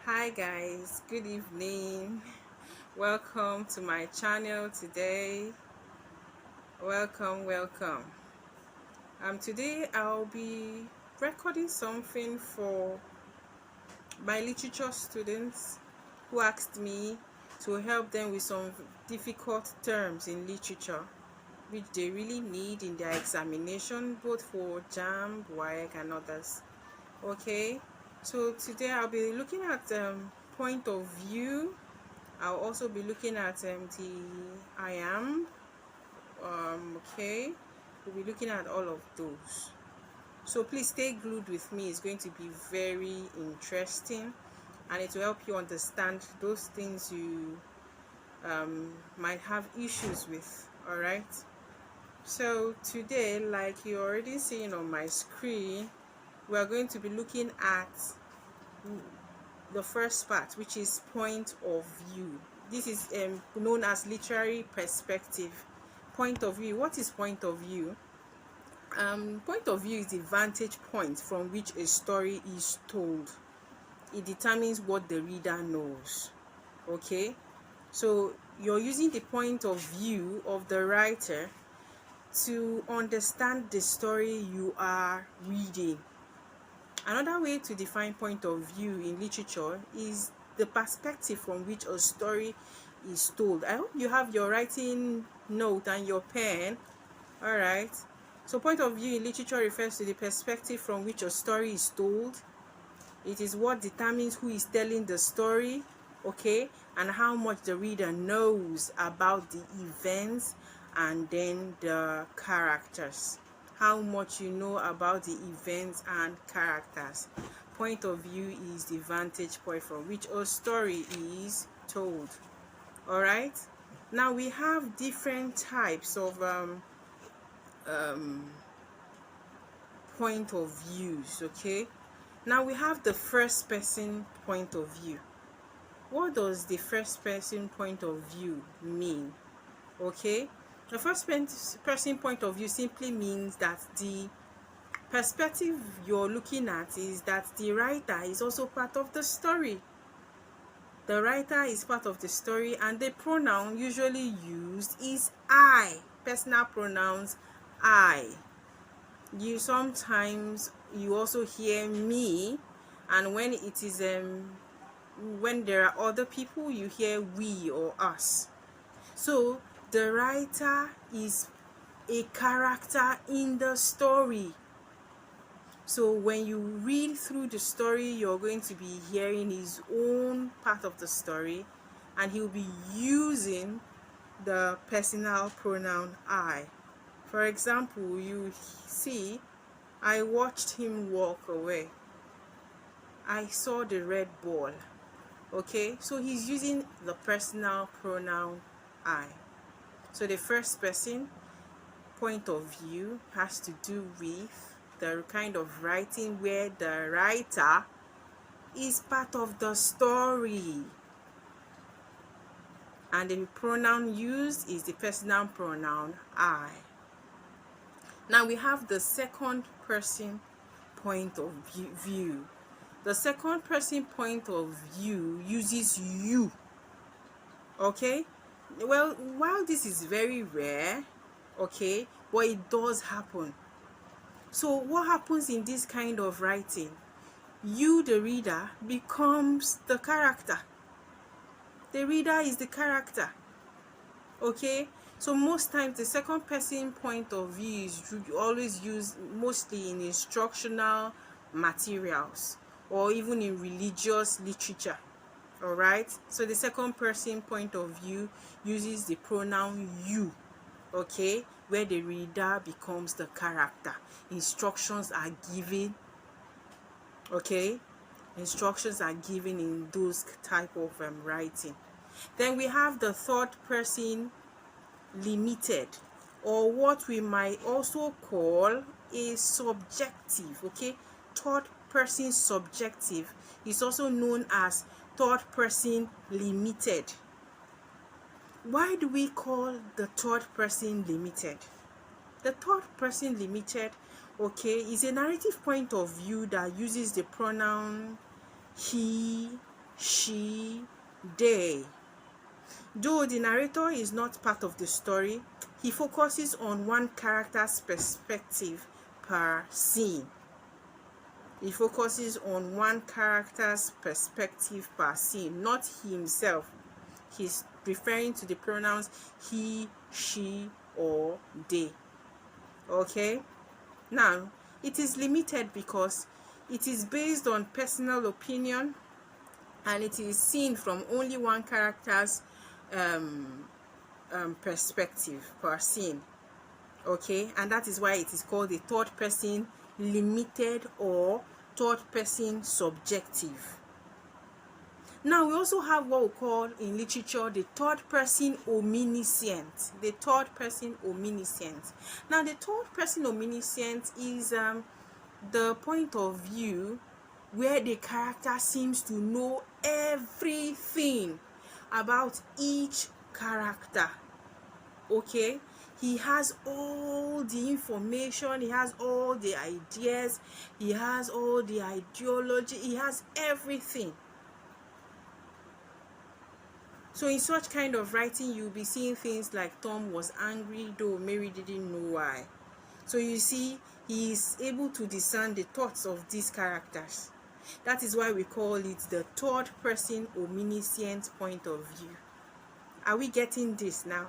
Hi guys, good evening. Welcome to my channel today. Welcome. Today I'll be recording something for my literature students who asked me to help them with some difficult terms in literature which they really need in their examination, both for JAMB, WAEC and others. Okay, so today I'll be looking at point of view. I'll also be looking at the iamb. Okay, we'll be looking at all of those. So please stay glued with me. It's going to be very interesting, and it will help you understand those things you might have issues with. All right. So today, like you're already seeing on my screen, we are going to be looking at the first part, which is point of view. This is known as literary perspective. Point of view. What is point of view? Point of view is the vantage point from which a story is told. It determines what the reader knows. Okay, so you're using the point of view of the writer to understand the story you are reading. Another way to define point of view in literature is the perspective from which a story is told. I hope you have your writing note and your pen. All right. So point of view in literature refers to the perspective from which a story is told. It is what determines who is telling the story, okay, and how much the reader knows about the events and then the characters. How much you know about the events and characters. Point of view is the vantage point from which a story is told. All right. Now we have different types of point of views. Okay. Now we have the first person point of view. What does the first person point of view mean? Okay, the first person point of view simply means that the perspective you're looking at is that the writer is also part of the story. The writer is part of the story, and the pronoun usually used is I. Personal pronouns I. You sometimes you also hear me, and when it is when there are other people, you hear we or us. So the writer is a character in the story. So when you read through the story, you're going to be hearing his own part of the story, and he'll be using the personal pronoun I. For example, you see, I watched him walk away. I saw the red ball. Okay, so he's using the personal pronoun I. So the first person point of view has to do with the kind of writing where the writer is part of the story, and the pronoun used is the personal pronoun I. Now we have the second person point of view. The second person point of view uses you. Okay, well, while this is very rare, okay, but it does happen. So what happens in this kind of writing? You, the reader, becomes the character. The reader is the character. Okay, so most times the second person point of view is always used mostly in instructional materials or even in religious literature. All right, so the second person point of view uses the pronoun you. Okay, where the reader becomes the character. Instructions are given. Okay, instructions are given in those type of writing. Then we have the third person limited, or what we might also call a subjective. Okay, third person subjective is also known as third person limited. Why do we call the third person limited? The third person limited, okay, is a narrative point of view that uses the pronoun he, she, they. Though the narrator is not part of the story, he focuses on one character's perspective per scene. He focuses on one character's perspective per scene, not himself. He's referring to the pronouns he, she, or they. Okay? Now, it is limited because it is based on personal opinion and it is seen from only one character's perspective per scene. Okay, and that is why it is called the third person limited or third person subjective. Now we also have what we call in literature the third person omniscient. The third person omniscient. Now the third person omniscient is the point of view where the character seems to know everything about each character. Okay, he has all the information, he has all the ideas, he has all the ideology, he has everything. So in such kind of writing, you'll be seeing things like Tom was angry though Mary didn't know why. So you see, he is able to discern the thoughts of these characters. That is why we call it the third person omniscient point of view. Are we getting this now?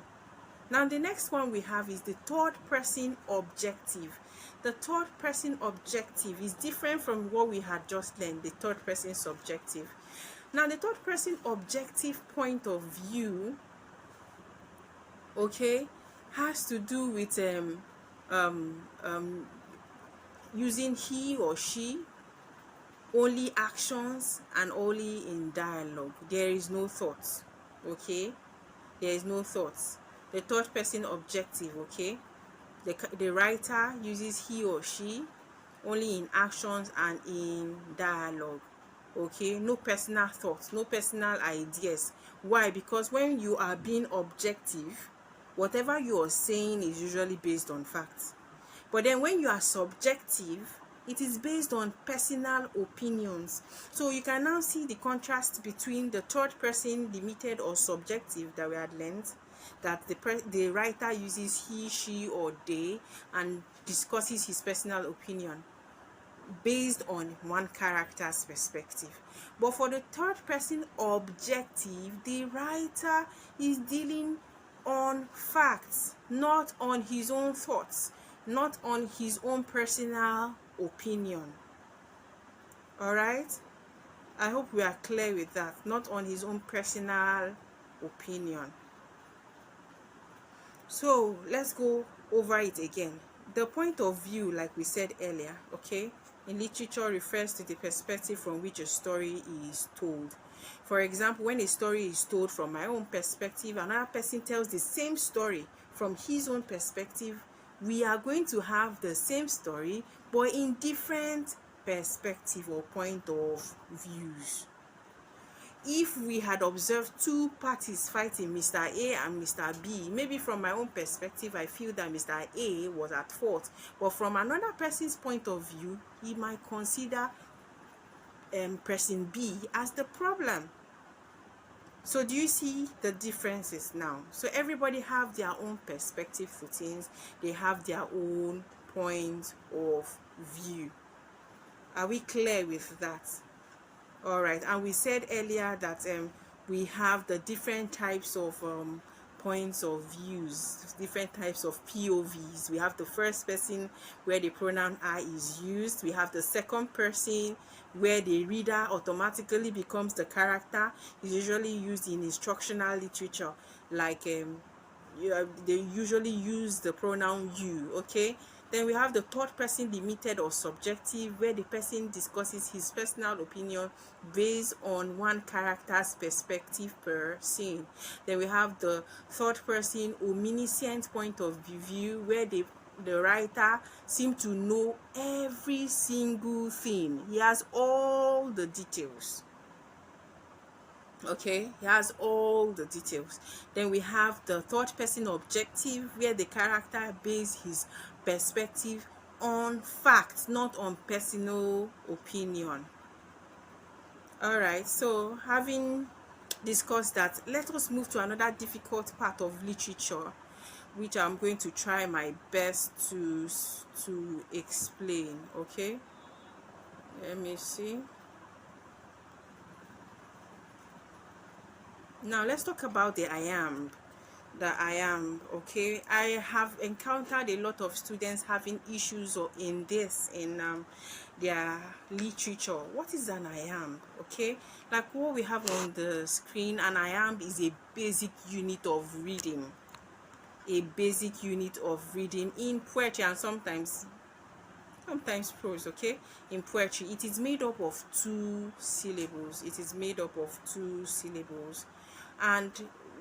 Now the next one we have is the third person objective. The third person objective is different from what we had just learned, the third person subjective. Now the third person objective point of view, okay, has to do with using he or she, only actions and only in dialogue. There is no thoughts. Okay, there is no thoughts. The third person objective, okay, the writer uses he or she only in actions and in dialogue. Okay, no personal thoughts, no personal ideas. Why? Because when you are being objective, whatever you are saying is usually based on facts. But then when you are subjective, it is based on personal opinions. So you can now see the contrast between the third person limited or subjective that we had learned, that the writer uses he, she, or they and discusses his personal opinion based on one character's perspective. But for the third person objective, the writer is dealing on facts, not on his own thoughts, not on his own personal opinion. Alright? I hope we are clear with that. Not on his own personal opinion. So let's go over it again. The point of view, like we said earlier, okay, in literature refers to the perspective from which a story is told. For example, when a story is told from my own perspective, another person tells the same story from his own perspective, we are going to have the same story but in different perspective or point of views. If we had observed two parties fighting, Mr. A and Mr. B, maybe from my own perspective, I feel that Mr. A was at fault. But from another person's point of view, he might consider person B as the problem. So do you see the differences now? So everybody have their own perspective to things. They have their own point of view. Are we clear with that? All right, and we said earlier that we have the different types of points of views, different types of POVs. We have the first person where the pronoun I is used. We have the second person where the reader automatically becomes the character. It's usually used in instructional literature, like they usually use the pronoun you. Okay. Then we have the third person limited or subjective, where the person discusses his personal opinion based on one character's perspective per scene. Then we have the third person omniscient point of view, where the writer seems to know every single thing. He has all the details. Okay, he has all the details. Then we have the third person objective, where the character bases his perspective on facts, not on personal opinion. All right, so having discussed that, let us move to another difficult part of literature, which I'm going to try my best to explain. Okay, let me see. Now let's talk about the iamb. Okay, I have encountered a lot of students having issues in this in their literature. What is an iamb? Okay, like what we have on the screen, an iamb is a basic unit of reading, in poetry, and sometimes prose. Okay, in poetry it is made up of two syllables. And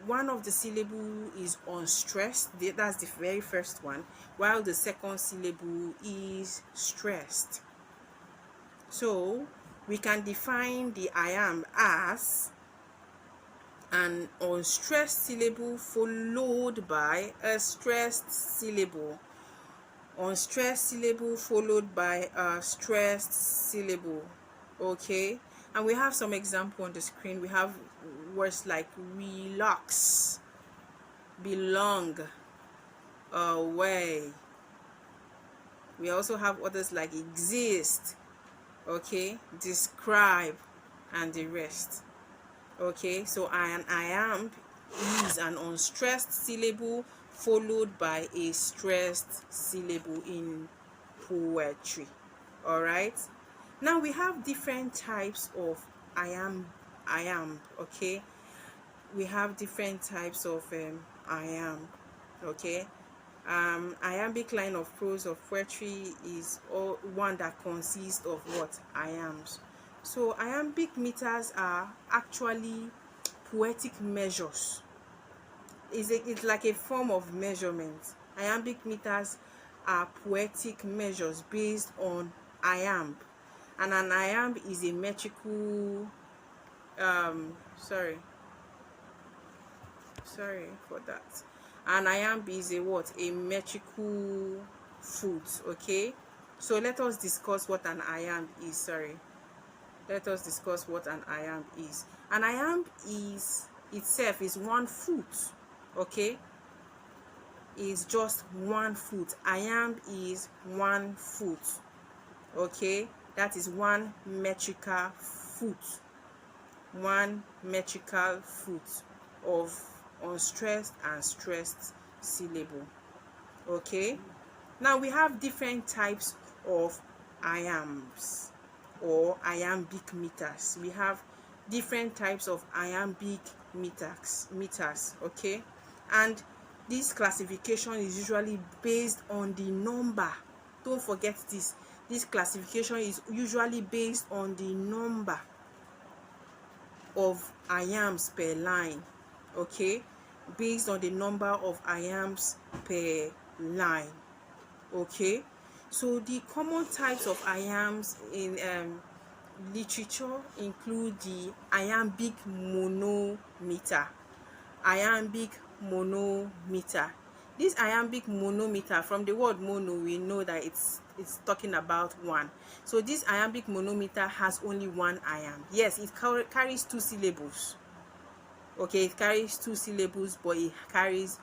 one of the syllable is unstressed. That's the very first one, while the second syllable is stressed. So we can define the iamb as an unstressed syllable followed by a stressed syllable. Followed by a stressed syllable. Okay, and we have some example on the screen. We have words like relax, belong, away. We also have others like exist, okay, describe, and the rest. Okay, so an iamb is an unstressed syllable followed by a stressed syllable in poetry. All right, now we have different types of iamb. Okay, we have different types of iamb. Okay, iambic line of prose of poetry is one that consists of what? Iambs. So iambic meters are actually poetic measures. It's like a form of measurement. Iambic meters are poetic measures based on iamb, and an iamb is a metrical sorry for that. An iamb is a what? A metrical foot. Okay, so let us discuss what an iamb is. Let us discuss what an iamb is. An iamb is itself is 1 foot. Okay, is just 1 foot. Iamb is 1 foot. Okay, that is 1 metrical foot. 1 metrical foot of unstressed and stressed syllable. Okay, now we have different types of iambs or iambic meters. We have different types of iambic meters. Okay, and this classification is usually based on the number. Don't forget this. This classification is usually based on the number of iambs per line. Okay, based on the number of iambs per line. Okay, so the common types of iambs in literature include the iambic monometer. This iambic monometer, from the word mono, we know that it's talking about 1. So this iambic monometer has only 1 iamb. Yes, it carries 2 syllables. Okay, it carries 2 syllables, but it carries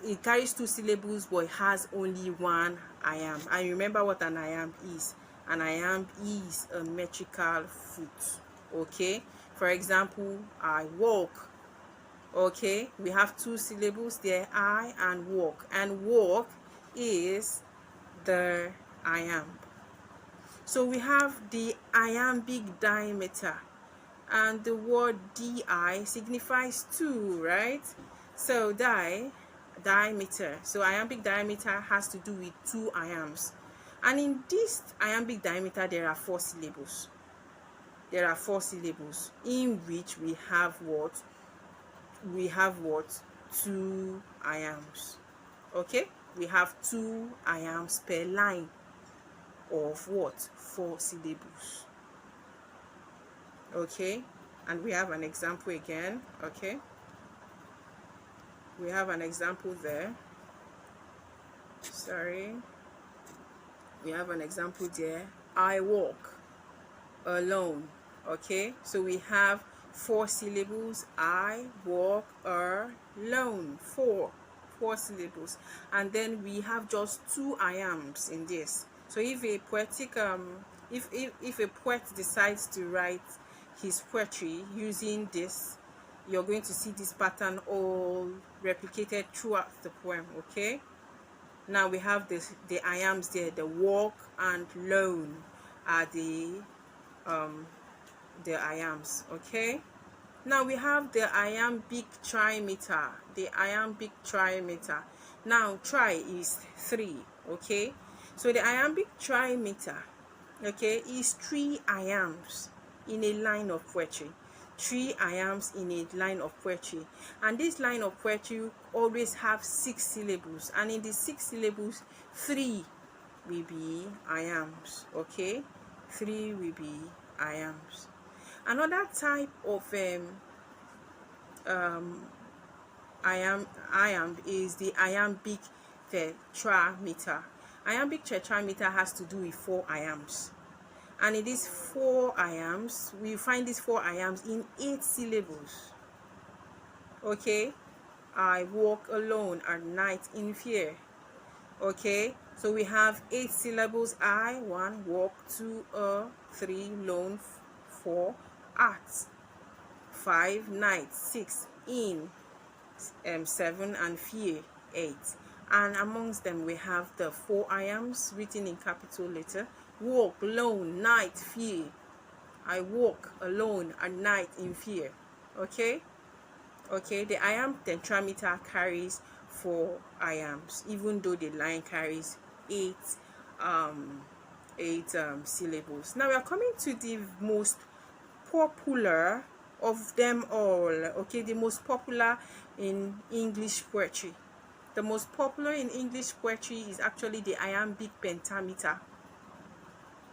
2 syllables, but it has only 1 iamb. And remember what an iamb is. An iamb is a metrical foot. Okay, for example, I walk. Okay, we have 2 syllables there, I and walk is the iamb. So we have the iambic diameter, and the word di signifies 2, right? So diameter, so iambic diameter has to do with 2 iambs, and in this iambic diameter there are 4 syllables. In which we have what? 2 iambs. Okay, we have 2 iambs per line of what? 4 syllables. Okay, and we have an example again. Okay, we have an example there. We have an example there. I walk alone. Okay, so we have 4 syllables: I walk alone. Four syllables. And then we have just 2 iambs in this. So if a poetic if a poet decides to write his poetry using this, you're going to see this pattern all replicated throughout the poem. Okay, now we have the iambs there. The walk and lone are the iambs. Okay, now we have the iambic trimeter. The iambic trimeter. Now tri is 3. Okay, so the iambic trimeter, okay, is 3 iambs in a line of poetry. 3 iambs in a line of poetry, and this line of poetry always have 6 syllables, and in the 6 syllables 3 will be iambs. Okay, 3 will be iambs. Another type of iamb is the iambic tetrameter. Iambic tetrameter has to do with 4 iambs, and in these 4 iambs, we find these 4 iambs in 8 syllables. Okay, I walk alone at night in fear. Okay, so we have 8 syllables: I, 1, walk, 2, 3, lone, 4, at, 5, night, 6, in, 7, and fear, 8. And amongst them we have the 4 iambs written in capital letter: walk, alone, night, fear. I walk alone at night in fear. Okay, the iamb tetrameter carries 4 iambs, even though the line carries 8 syllables. Now we are coming to the most popular of them all. Okay, the most popular in English poetry. The most popular in English poetry is actually the iambic pentameter.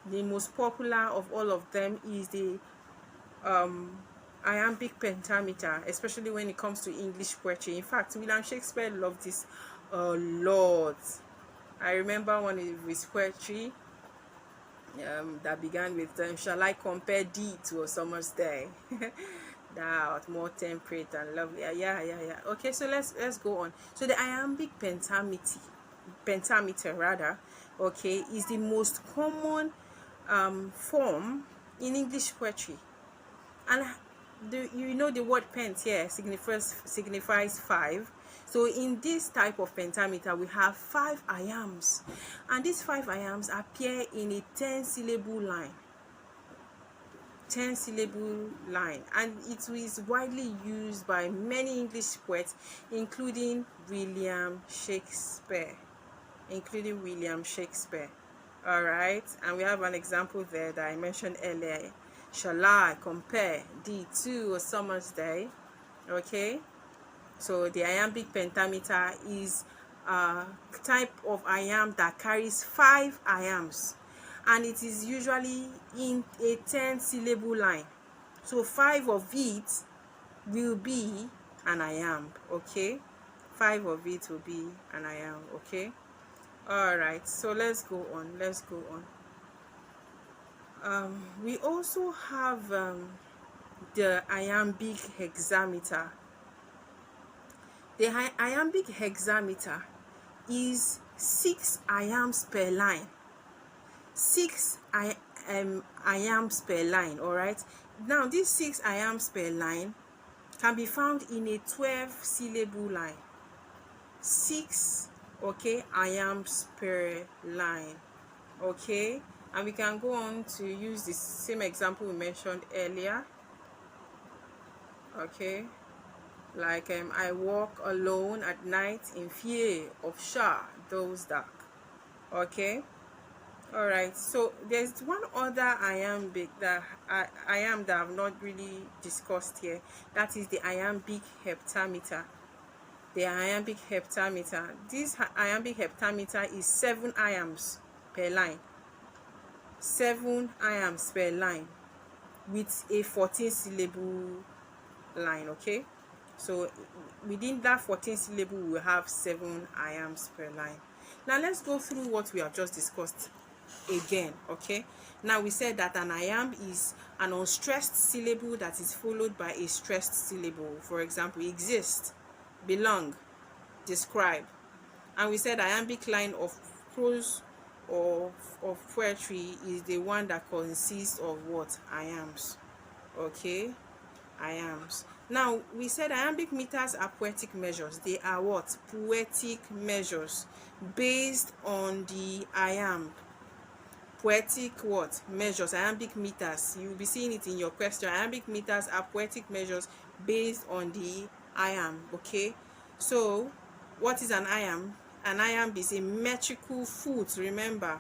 The most popular of all of them is the iambic pentameter, especially when it comes to English poetry. In fact, William Shakespeare loved this a lot. I remember one of his poetry that began with shall I compare thee to a summer's day? Thou art more temperate and lovely. Yeah. Okay, so let's go on. So the iambic pentameter rather, okay, is the most common form in English poetry. And the word pent here signifies 5. So in this type of pentameter we have 5 iambs, and these 5 iambs appear in a 10 syllable line. 10 syllable line, and it is widely used by many English poets, including William Shakespeare. All right, and we have an example there that I mentioned earlier: shall I compare thee to a summer's day? Okay, so the iambic pentameter is a type of iamb that carries 5 iambs, and it is usually in a 10 syllable line. So 5 of it will be an iamb. Okay, 5 of it will be an iamb. Okay, all right, so let's go on. We also have the iambic hexameter. The iambic hexameter is 6 iambs per line. 6 iambs per line. All right, now these 6 iambs per line can be found in a 12 syllable line. 6 iambs per line. Okay, and we can go on to use the same example we mentioned earlier. Okay, like I walk alone at night in fear of shadows dark. Okay, all right, so there's one other iambic that iamb that I've not really discussed here. That is the iambic heptameter. The iambic heptameter. This iambic heptameter is 7 iambs per line. 7 iambs per line with a 14 syllable line. Okay, so within that 14 syllable we will have 7 iambs per line. Now let's go through what we have just discussed again. Okay, Now we said that an iamb is an unstressed syllable that is followed by a stressed syllable. For example, exist, belong, describe. And we said iambic line of prose or of poetry is the one that consists of what? Iambs. Okay, iambs. Now we said iambic meters are poetic measures. They are what? Poetic measures based on the iamb. Poetic what? Measures, iambic meters. You will be seeing it in your question. Iambic meters are poetic measures based on the iamb. Okay, so what is an iamb? An iamb is a metrical foot. Remember,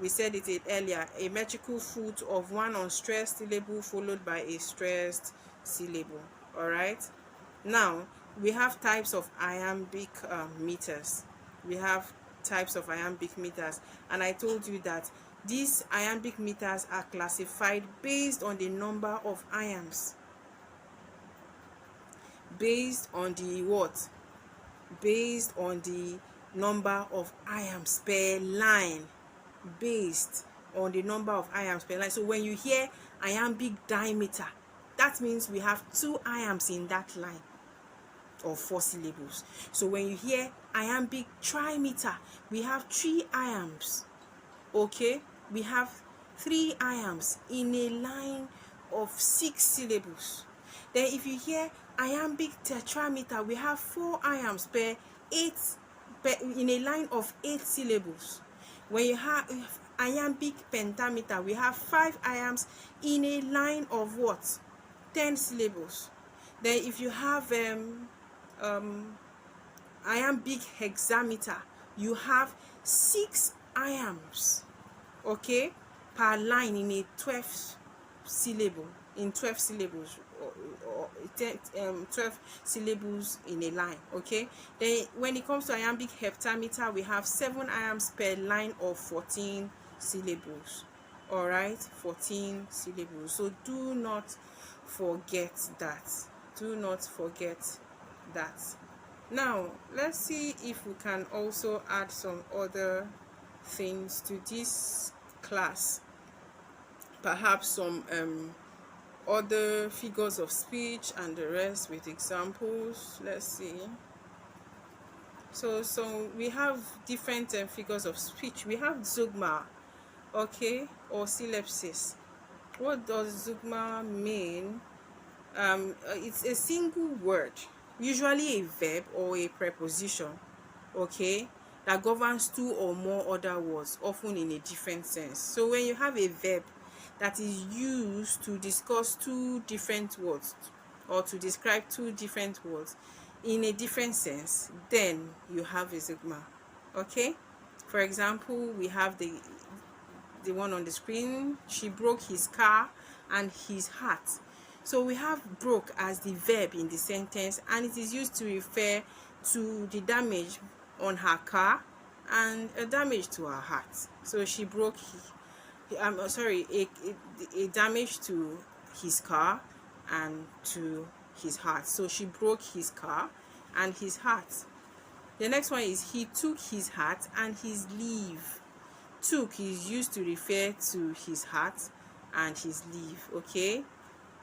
we said it earlier, a metrical foot of one unstressed syllable followed by a stressed syllable. All right, now we have types of iambic meters. We have types of iambic meters, and I told you that these iambic meters are classified based on the number of iambs. Based on the what? Based on the number of iambs per line. Based on the number of iambs per line. So when you hear iambic diameter, that means we have 2 iambs in that line of 4 syllables. So when you hear iambic trimeter, we have 3 iambs. Okay, we have 3 iambs in a line of 6 syllables. Then if you hear iambic tetrameter, we have 4 iambs per 8 in a line of 8 syllables. When you have iambic pentameter, we have 5 iambs in a line of what? 10 syllables. Then if you have iambic hexameter, you have 6 iambs, okay, per line in a 12 syllable, in 12 syllables, or 12 syllables in a line. Okay, then when it comes to iambic heptameter, we have 7 iambs per line of 14 syllables. All right, 14 syllables. So do not forget that. Do not forget that. Now let's see if we can also add some other things to this class, perhaps some other figures of speech and the rest with examples. Let's see. So we have different figures of speech. We have zeugma, okay, or synlepsis. What does zeugma mean? It's a single word, usually a verb or a preposition, okay, that governs 2 or more other words, often in a different sense. So when you have a verb that is used to discuss 2 different words or to describe 2 different words in a different sense, then you have a zeugma. Okay, for example, we have the one on the screen. She broke his car and his heart. So we have broke as the verb in the sentence, and it is used to refer to the damage on her car and a damage to her heart. So she broke a damage to his car and to his heart. So she broke his car and his heart. The next one is he took his heart and his leave. Took is used to refer to his heart and his leave. Okay,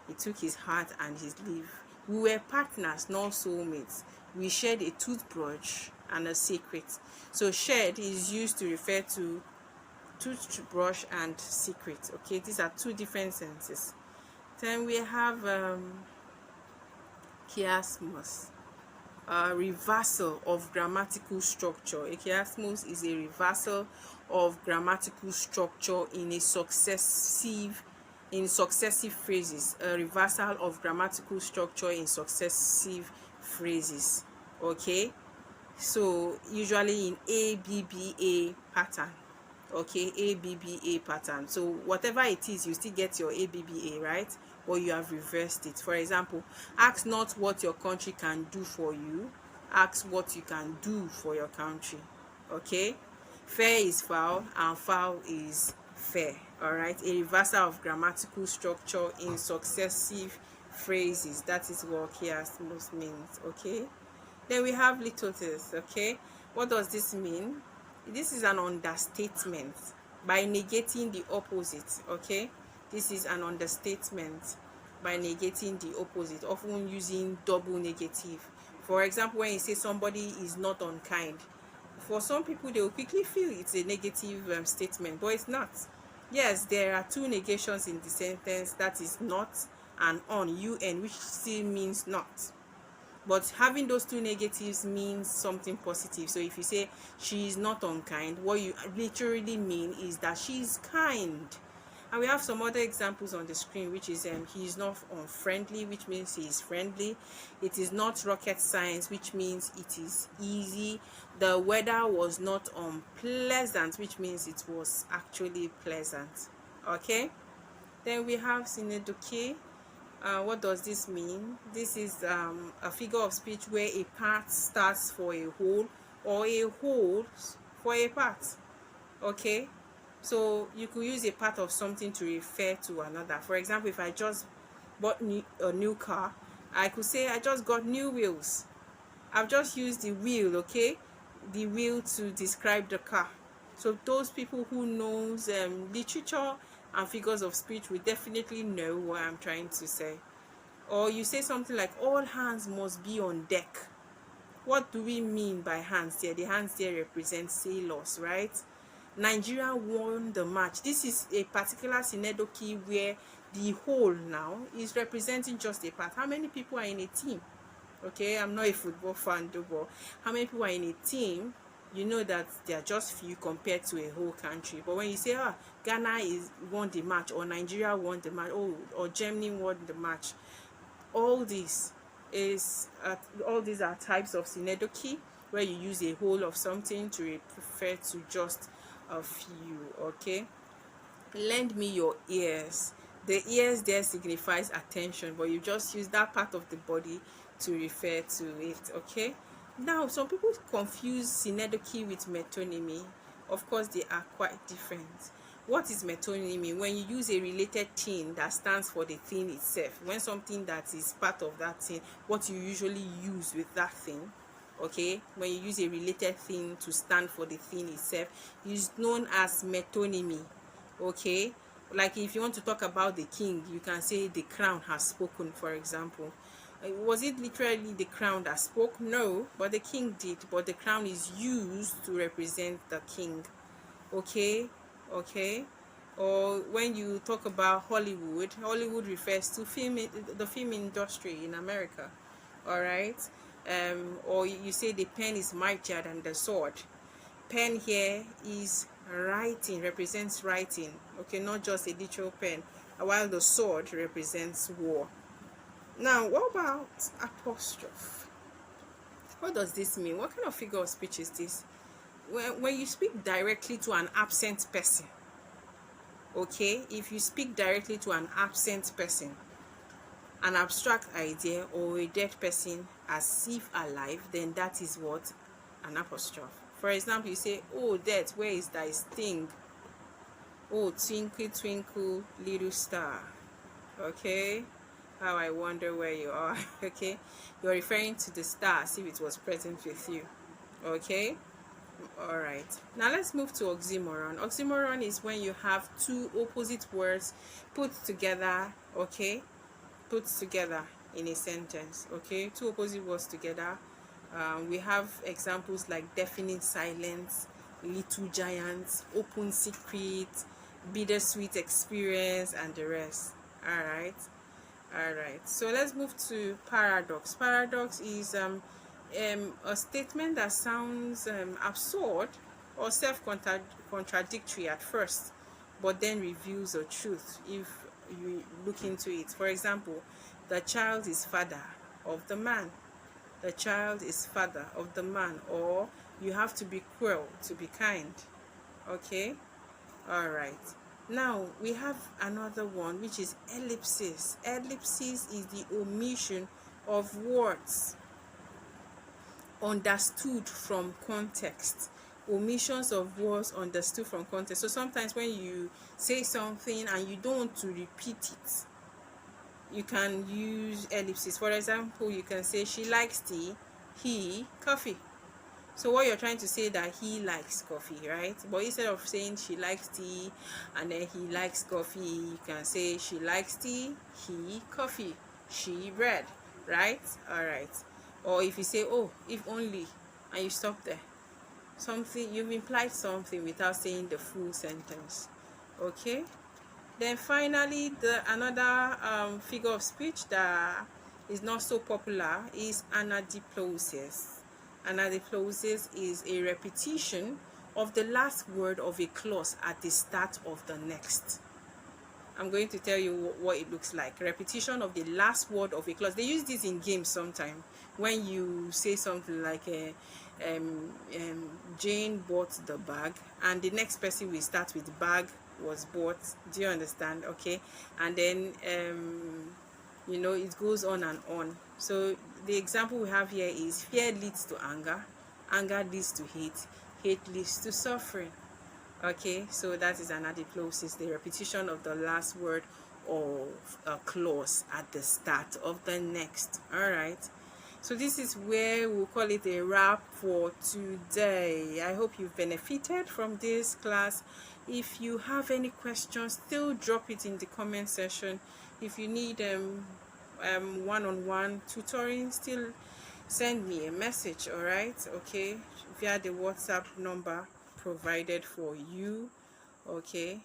he took his heart and his leave. We were partners, not soulmates. We shared a toothbrush and a secret. So shared is used to refer to toothbrush and secret. Okay, these are 2 different senses. Then we have chiasmus, reversal of grammatical structure. A chiasmus is a reversal of grammatical structure in successive phrases. A reversal of grammatical structure in successive phrases. Okay, so usually in ABBA pattern. Okay, ABBA pattern. So whatever it is, you still get your ABBA, right? Or you have reversed it. For example, ask not what your country can do for you, ask what you can do for your country. Okay, fair is foul and foul is fair. All right, a reversal of grammatical structure in successive phrases. That is what chiasmus means. Okay, then we have litotes. Okay, what does this mean? This is an understatement. by negating the opposite. Okay, this is an understatement. By negating the opposite, often using double negative. For example, when you say somebody is not unkind, for some people they will quickly feel it's a negative statement, but it's not. Yes, there are two negations in the sentence, that is not and un, which still means not, but having those two negatives means something positive. So if you say she is not unkind, what you literally mean is that she is kind. And we have some other examples on the screen, which is he is not unfriendly, which means he is friendly. It is not rocket science, which means it is easy. The weather was not unpleasant, which means it was actually pleasant. Okay, then we have sinedoke. What does this mean? This is a figure of speech where a part starts for a whole, or a whole for a part. Okay, so you could use a part of something to refer to another. For example, if I just bought a new car, I could say I just got new wheels. I've just used the wheel, okay, the wheel to describe the car. So those people who knows literature and figures of speech will definitely know what I'm trying to say. Or you say something like all hands must be on deck. What do we mean by hands there? The hands there represent sailors, right? Nigeria won the match. This is a particular synedoche where the whole now is representing just a part. How many people are in a team? Okay, I'm not a football fan though, but how many people are in a team? You know that they are just few compared to a whole country. But when you say Ghana is won the match, or Nigeria won the match, or Germany won the match, all these all these are types of synedoche where you use a whole of something to refer to just a few. Okay, lend me your ears. The ears there signifies attention, but you just use that part of the body to refer to it. Okay, now some people confuse synedoche with metonymy. Of course they are quite different. What is metonymy? When you use a related thing that stands for the thing itself. When something that is part of that thing, what you usually use with that thing, okay, when you use a related thing to stand for the thing itself, is known as metonymy. Okay, like if you want to talk about the king, you can say the crown has spoken, for example. Was it literally the crown that spoke? No, but the king did. But the crown is used to represent the king. Okay, okay. Or when you talk about Hollywood, Hollywood refers to the film industry in America. All right. Or you say the pen is mightier than the sword. Pen here is writing, represents writing. Okay, not just a literal pen. While the sword represents war. Now, what about apostrophe? What does this mean? What kind of figure of speech is this? When you speak directly to an absent person, okay, if you speak directly to an absent person, an abstract idea, or a dead person as if alive, then that is what? An apostrophe. For example, you say, oh death, where is thy sting? Oh twinkle twinkle little star. Okay, how I wonder where you are. Okay, you're referring to the star as if it was present with you. Okay, all right, now let's move to oxymoron. Oxymoron is when you have two opposite words put together. Okay, put together in a sentence. Okay, two opposite words together. We have examples like deafening silence, little giants, open secret, bittersweet experience, and the rest. All right, all right, so let's move to paradox. Paradox is a statement that sounds absurd or self-contradictory at first, but then reveals the truth if you look into it. For example, the child is father of the man. The child is father of the man. Or you have to be cruel to be kind. Okay, all right. Now we have another one, which is ellipsis. Ellipsis is the omission of words understood from context. Omissions of words understood from context. So sometimes when you say something and you don't want to repeat it, you can use ellipsis. For example, you can say she likes tea, he coffee. So what you're trying to say that he likes coffee, right? But instead of saying she likes tea and then he likes coffee, you can say she likes tea, he coffee, she bread, right? All right. Or if you say, oh, if only, and you stop there, something, you've implied something without saying the full sentence. Okay. Then finally, the another figure of speech that is not so popular is anadiplosies. Anadiplosies is a repetition of the last word of a clause at the start of the next. I'm going to tell you what it looks like. Repetition of the last word of a clause. They use this in games sometimes. When you say something like Jane bought the bag, and the next person will start with bag was bought. Do you understand? Okay. And then you know, it goes on and on. So the example we have here is fear leads to anger, anger leads to hate leads to suffering. Okay, so that is an adiplosies, the repetition of the last word of a clause at the start of the next. All right, so this is where we'll call it a wrap for today. I hope you've benefited from this class. If you have any questions, still drop it in the comment section. If you need one-on-one tutoring, still send me a message. All right, okay, via the WhatsApp number provided for you. Okay,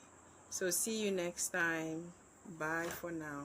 so see you next time. Bye for now.